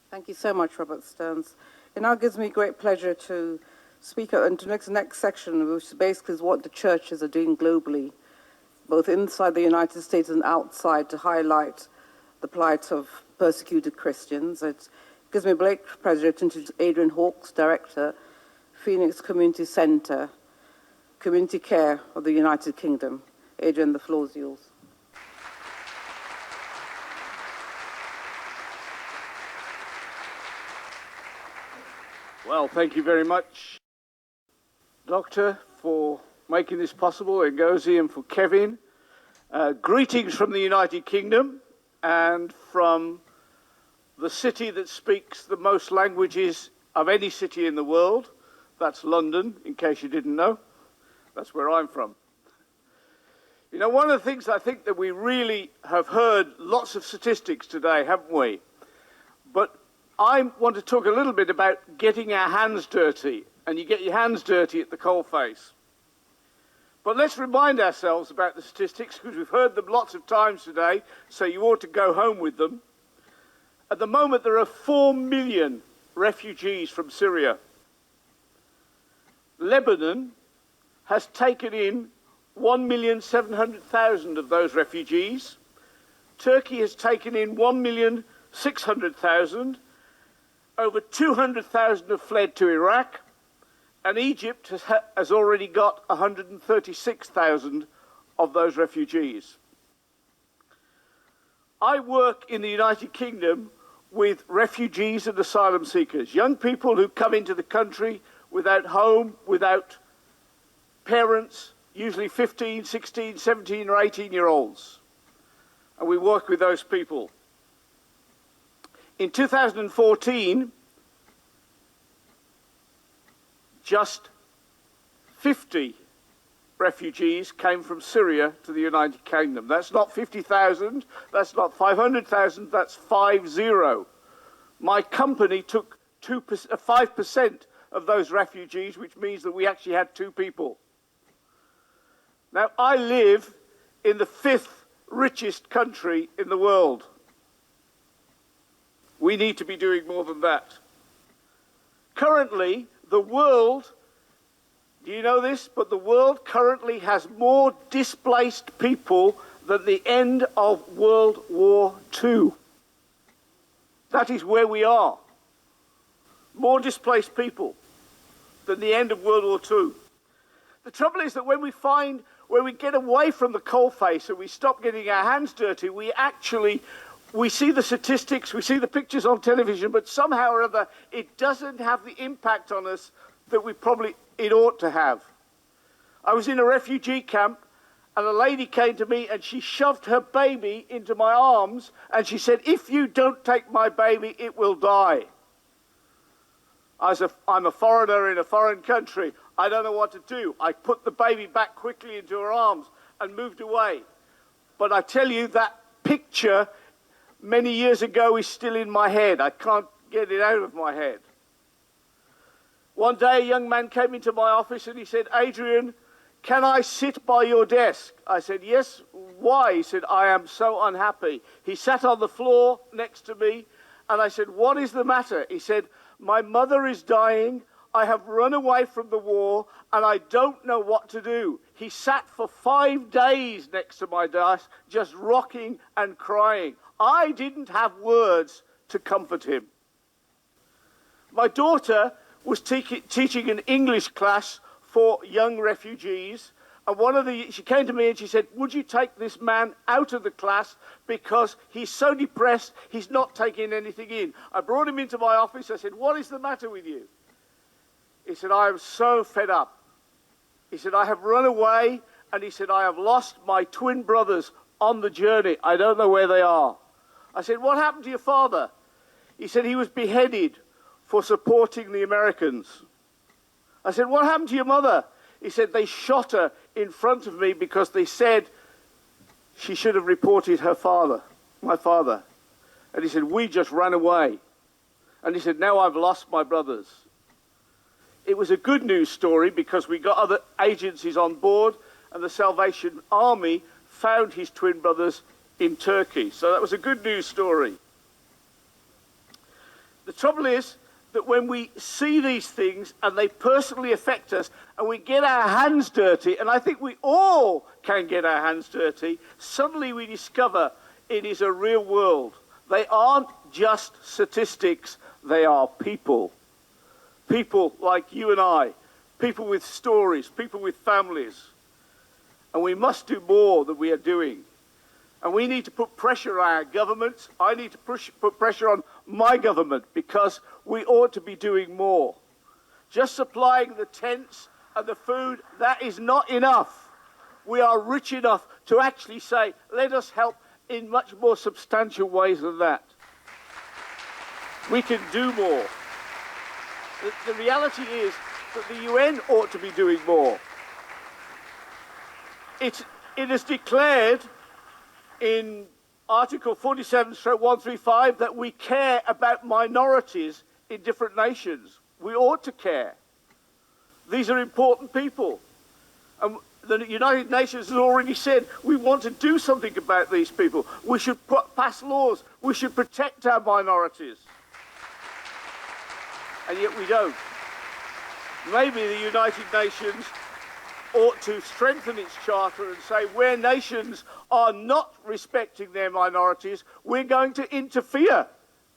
Thank you so much, Robert Stearns. It now gives me great pleasure to speak into the next section, which basically is what the churches are doing globally, both inside the United States and outside, to highlight the plight of persecuted Christians. It gives me great pleasure to introduce AdrianHawkes, Director, Phoenix Community Centre, Community Care of the United Kingdom. Adrian, the floor is yours. Well, thank you very much, Doctor, for making this possible, and Ngozi, and for Kevin. Greetings from the United Kingdom and from the city that speaks the most languages of any city in the world. That's London, in case you didn't know. That's where I'm from. You know, one of the things I think that we really have heard lots of statistics today, haven't we? But I want to talk a little bit about getting our hands dirty, and you get your hands dirty at the coalface. But let's remind ourselves about the statistics, because we've heard them lots of times today, so you ought to go home with them. At the moment, there are 4 million refugees from Syria. Lebanon has taken in 1,700,000 of those refugees. Turkey has taken in 1,600,000. Over 200,000 have fled to Iraq, and Egypt has already got 136,000 of those refugees. I work in the United Kingdom with refugees and asylum seekers, young people who come into the country without home, without parents, usually 15, 16, 17 or 18-year-olds. And we work with those people. In 2014, just 50 refugees came from Syria to the United Kingdom. That's not 50,000, that's not 500,000, that's 50. My company took 5% of those refugees, which means that we actually had 2 people. Now, I live in the 5th richest country in the world. We need to be doing more than that. Currently, the world, do you know this? But the world currently has more displaced people than the end of World War II. That is where we are. More displaced people than the end of World War II. The trouble is that when we get away from the coalface and we stop getting our hands dirty, we see the statistics, we see the pictures on television, but somehow or other it doesn't have the impact on us that it ought to have. I was in a refugee camp, and a lady came to me and she shoved her baby into my arms and she said, "If you don't take my baby, it will die." I'm a foreigner in a foreign country. I don't know what to do. I put the baby back quickly into her arms and moved away. But I tell you, that picture many years ago is still in my head. I can't get it out of my head. One day a young man came into my office and he said, "Adrian, can I sit by your desk?" I said, "Yes." "Why?" He said, "I am so unhappy." He sat on the floor next to me and I said, "What is the matter?" He said, "My mother is dying. I have run away from the war and I don't know what to do." He sat for 5 days next to my desk, just rocking and crying. I didn't have words to comfort him. My daughter was teaching an English class for young refugees, and she came to me and she said, "Would you take this man out of the class because he's so depressed, he's not taking anything in." I brought him into my office. I said, "What is the matter with you?" He said, "I am so fed up." He said, "I have run away," and he said, "I have lost my twin brothers on the journey. I don't know where they are." I said, "What happened to your father?" He said, "He was beheaded for supporting the Americans." I said, "What happened to your mother?" He said, "They shot her in front of me because they said she should have reported my father. And he said, "We just ran away." And he said, "Now I've lost my brothers." It was a good news story because we got other agencies on board, and the Salvation Army found his twin brothers in Turkey. So that was a good news story. The trouble is that when we see these things and they personally affect us and we get our hands dirty, and I think we all can get our hands dirty, suddenly we discover it is a real world. They aren't just statistics, they are people. People like you and I, people with stories, people with families. And we must do more than we are doing. And we need to put pressure on our governments. I need to put pressure on my government because we ought to be doing more. Just supplying the tents and the food, that is not enough. We are rich enough to actually say, let us help in much more substantial ways than that. We can do more. The reality is that the UN ought to be doing more. It is declared in Article 47/135 that we care about minorities in different nations. We ought to care. These are important people. And the United Nations has already said we want to do something about these people. We should pass laws. We should protect our minorities. And yet we don't. Maybe the United Nations ought to strengthen its charter and say where nations are not respecting their minorities, we're going to interfere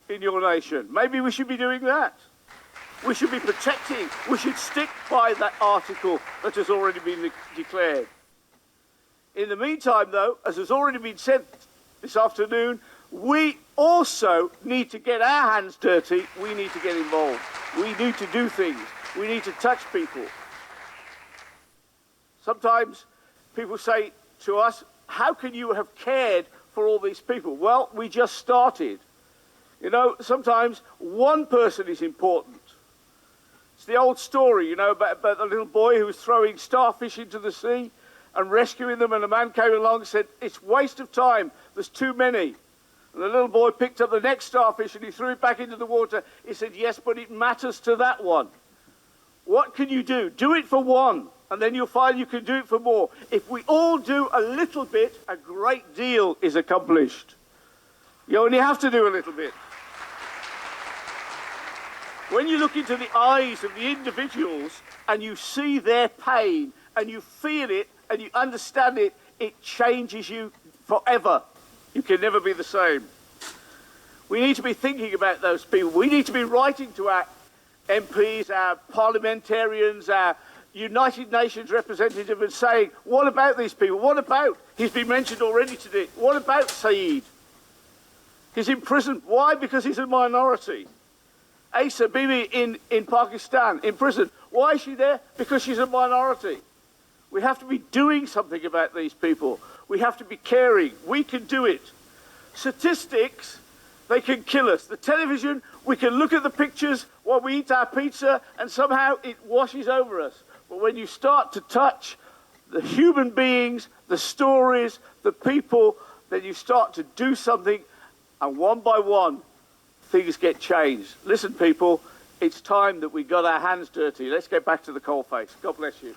in your nation. Maybe we should be doing that. We should be protecting, we should stick by that article that has already been declared. In the meantime, though, as has already been said this afternoon, we also need to get our hands dirty. We need to get involved. We need to do things. We need to touch people. Sometimes people say to us, how can you have cared for all these people? Well, we just started. You know, sometimes one person is important. It's the old story, you know, about the little boy who was throwing starfish into the sea and rescuing them, and a man came along and said, it's waste of time, there's too many. And the little boy picked up the next starfish and he threw it back into the water. He said, yes, but it matters to that one. What can you do? Do it for one, and then you'll find you can do it for more. If we all do a little bit, a great deal is accomplished. You only have to do a little bit. When you look into the eyes of the individuals and you see their pain and you feel it and you understand it, it changes you forever. You can never be the same. We need to be thinking about those people. We need to be writing to our MPs, our parliamentarians, our United Nations representative and saying, what about these people? What about, he's been mentioned already today, what about Saeed? He's in prison. Why? Because he's a minority. Asa Bibi in Pakistan, in prison. Why is she there? Because she's a minority. We have to be doing something about these people. We have to be caring. We can do it. Statistics, they can kill us. The television, we can look at the pictures while we eat our pizza and somehow it washes over us. But when you start to touch the human beings, the stories, the people, then you start to do something, and one by one, things get changed. Listen, people, it's time that we got our hands dirty. Let's get back to the coalface. God bless you.